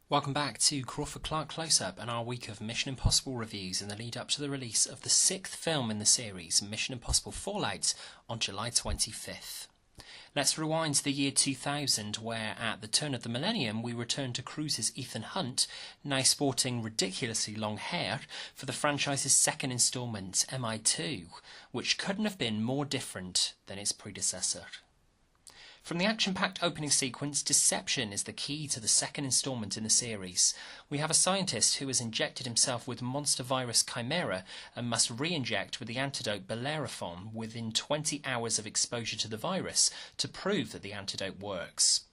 Welcome back to Crawford-Clark Close-Up and our week of Mission Impossible reviews in the lead up to the release of the sixth film in the series, Mission Impossible Fallout, on July 25th. Let's rewind to the year 2000, where at the turn of the millennium we return to Cruise's Ethan Hunt, now sporting ridiculously long hair, for the franchise's second instalment, MI2, which couldn't have been more different than its predecessor. From the action-packed opening sequence, deception is the key to the second instalment in the series. We have a scientist who has injected himself with monster virus Chimera and must re-inject with the antidote Bellerophon within 20 hours of exposure to the virus to prove that the antidote works.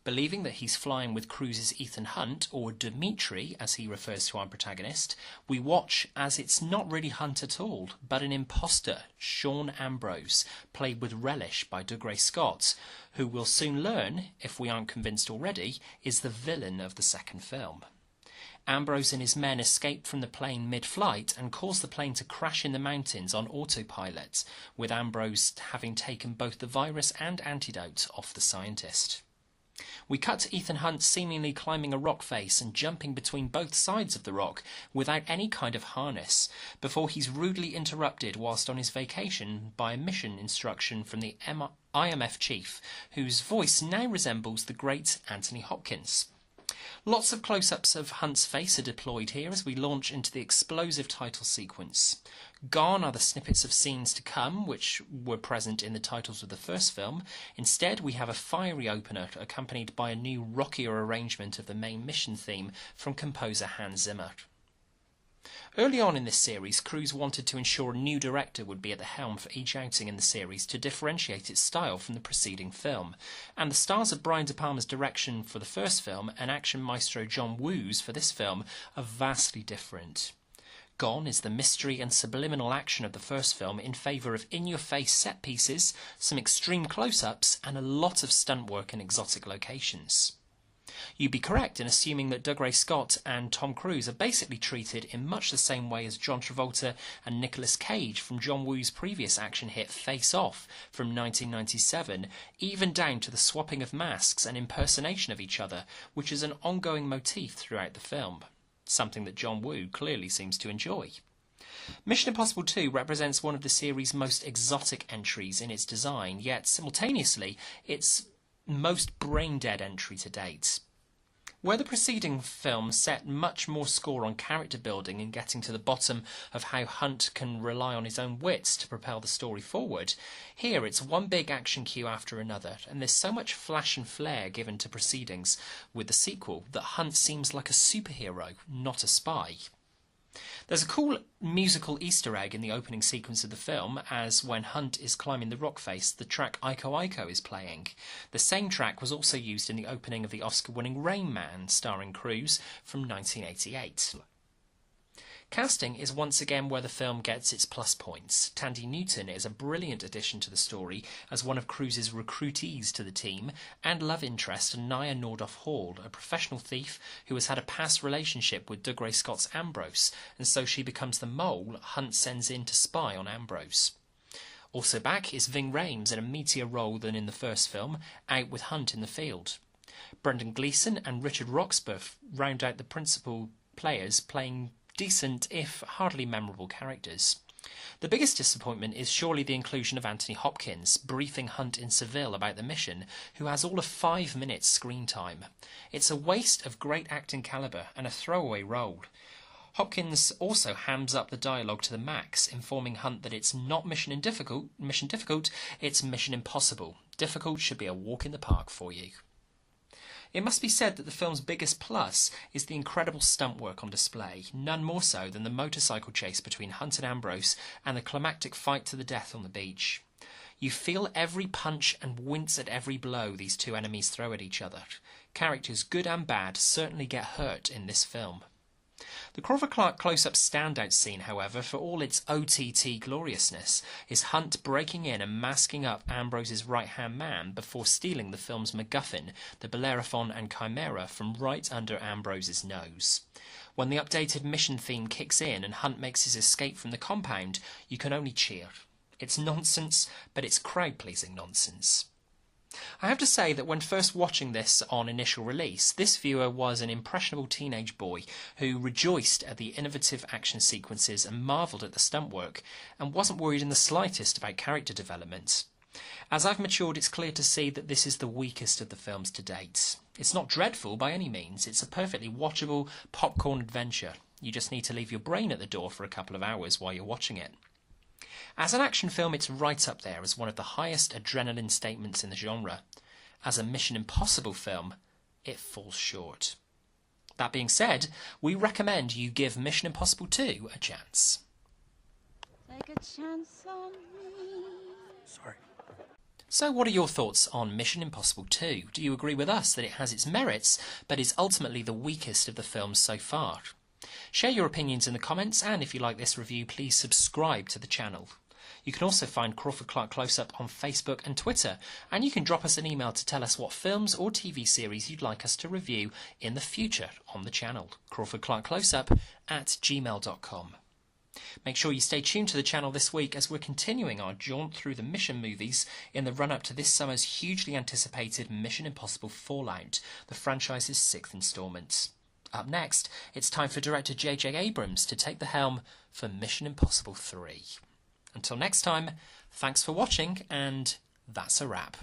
Believing that he's flying with Cruise's Ethan Hunt, or Dimitri as he refers to our protagonist, we watch as it's not really Hunt at all, but an imposter, Sean Ambrose, played with relish by Dougray Scott, who we'll soon learn, if we aren't convinced already, is the villain of the second film. Ambrose and his men escape from the plane mid-flight and cause the plane to crash in the mountains on autopilot, with Ambrose having taken both the virus and antidote off the scientist. We cut to Ethan Hunt seemingly climbing a rock face and jumping between both sides of the rock without any kind of harness, before he's rudely interrupted whilst on his vacation by a mission instruction from the IMF chief, whose voice now resembles the great Anthony Hopkins. Lots of close-ups of Hunt's face are deployed here as we launch into the explosive title sequence. Gone are the snippets of scenes to come, which were present in the titles of the first film. Instead, we have a fiery opener accompanied by a new rockier arrangement of the main mission theme from composer Hans Zimmer. Early on in this series, Cruise wanted to ensure a new director would be at the helm for each outing in the series to differentiate its style from the preceding film, and the stars of Brian De Palma's direction for the first film and action maestro John Woo's for this film are vastly different. Gone is the mystery and subliminal action of the first film in favour of in-your-face set pieces, some extreme close-ups, and a lot of stunt work in exotic locations. You'd be correct in assuming that Dougray Scott and Tom Cruise are basically treated in much the same way as John Travolta and Nicolas Cage from John Woo's previous action hit Face Off from 1997, even down to the swapping of masks and impersonation of each other, which is an ongoing motif throughout the film, something that John Woo clearly seems to enjoy. Mission Impossible 2 represents one of the series' most exotic entries in its design, yet simultaneously its most brain-dead entry to date. Where the preceding film set much more score on character building and getting to the bottom of how Hunt can rely on his own wits to propel the story forward, here it's one big action cue after another, and there's so much flash and flare given to proceedings with the sequel that Hunt seems like a superhero, not a spy. There's a cool musical Easter egg in the opening sequence of the film, as when Hunt is climbing the rock face, the track Iko Iko is playing. The same track was also used in the opening of the Oscar-winning Rain Man, starring Cruise, from 1988. Casting is once again where the film gets its plus points. Tandy Newton is a brilliant addition to the story as one of Cruise's recruitees to the team, and love interest Naya Nordoff-Hall, a professional thief who has had a past relationship with Dougray Scott's Ambrose, and so she becomes the mole Hunt sends in to spy on Ambrose. Also back is Ving Rhames in a meatier role than in the first film, out with Hunt in the field. Brendan Gleeson and Richard Roxburgh round out the principal players, playing decent, if hardly memorable, characters. The biggest disappointment is surely the inclusion of Anthony Hopkins, briefing Hunt in Seville about the mission, who has all of 5 minutes screen time. It's a waste of great acting calibre and a throwaway role. Hopkins also hams up the dialogue to the max, informing Hunt that it's not mission difficult, it's mission impossible. Difficult should be a walk in the park for you. It must be said that the film's biggest plus is the incredible stunt work on display, none more so than the motorcycle chase between Hunt and Ambrose and the climactic fight to the death on the beach. You feel every punch and wince at every blow these two enemies throw at each other. Characters, good and bad, certainly get hurt in this film. The Crawford-Clark close-up standout scene, however, for all its OTT gloriousness, is Hunt breaking in and masking up Ambrose's right-hand man before stealing the film's MacGuffin, the Bellerophon and Chimera, from right under Ambrose's nose. When the updated mission theme kicks in and Hunt makes his escape from the compound, you can only cheer. It's nonsense, but it's crowd-pleasing nonsense. I have to say that when first watching this on initial release, this viewer was an impressionable teenage boy who rejoiced at the innovative action sequences and marvelled at the stunt work, and wasn't worried in the slightest about character development. As I've matured, it's clear to see that this is the weakest of the films to date. It's not dreadful by any means, it's a perfectly watchable popcorn adventure. You just need to leave your brain at the door for a couple of hours while you're watching it. As an action film, it's right up there as one of the highest adrenaline statements in the genre. As a Mission Impossible film, it falls short. That being said, we recommend you give Mission Impossible 2 a chance. Take a chance on me. Sorry. So what are your thoughts on Mission Impossible 2? Do you agree with us that it has its merits, but is ultimately the weakest of the films so far? Share your opinions in the comments, and if you like this review, please subscribe to the channel. You can also find Crawford-Clark Close-Up on Facebook and Twitter, and you can drop us an email to tell us what films or TV series you'd like us to review in the future on the channel, crawfordclarkcloseup@gmail.com. Make sure you stay tuned to the channel this week as we're continuing our jaunt through the Mission movies in the run-up to this summer's hugely anticipated Mission Impossible Fallout, the franchise's 6th instalment. Up next, it's time for director J.J. Abrams to take the helm for Mission Impossible 3. Until next time, thanks for watching, and that's a wrap.